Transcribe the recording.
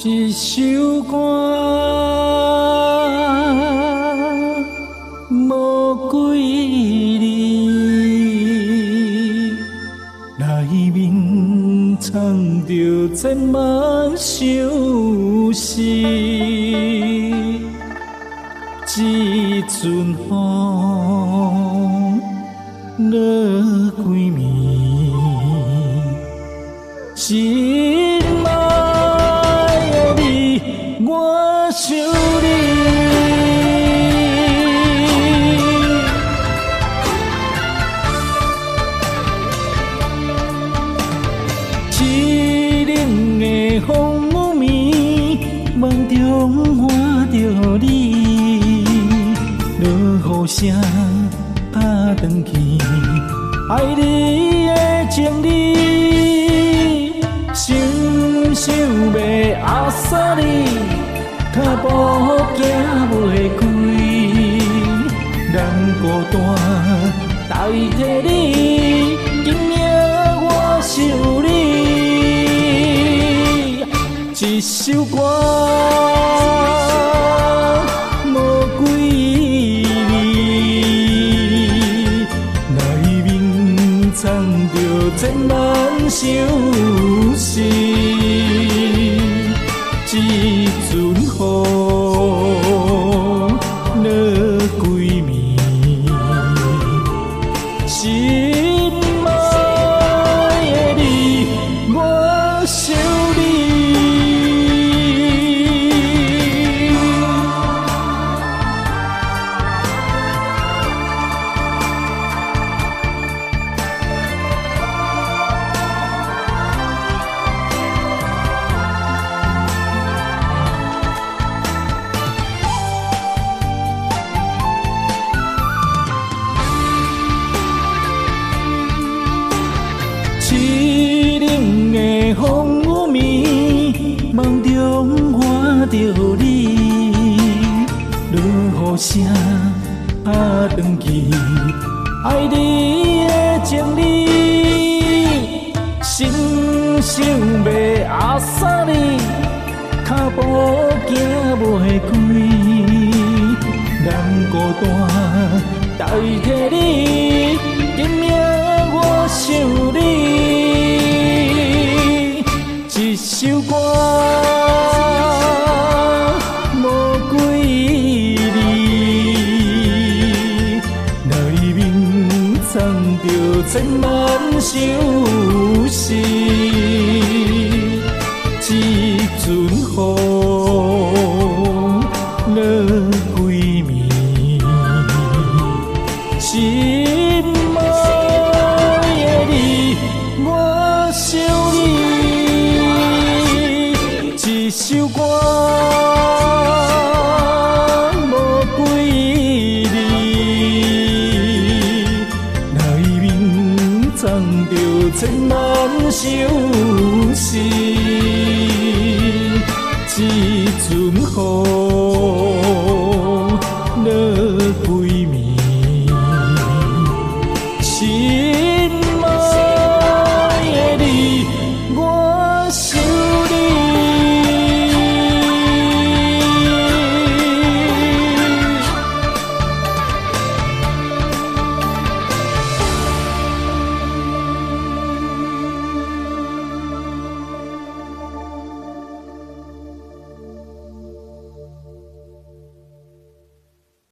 一首歌，无几字，内面藏着千万相思。一阵风，落几暝，心爱的你，我想你。凄冷的风暝，梦中看着你。落雨声打转去，爱你的情理，想想要压煞你，脚步行袂开，人孤单代替你，今夜我想你，一首歌。藏着千万相思，一阵风，落几暝，心爱的你，我想你。凄冷的风暝，梦中看着你，落雨声打转去，爱你的情理，心想要压煞你，脚步行袂开，人孤单代替你，今夜我想你。一首歌，无几字，内面藏着千万相思。一阵风，落几暝，心爱的你，我想你。一首歌，无几字，内面藏着千万相思。一阵风。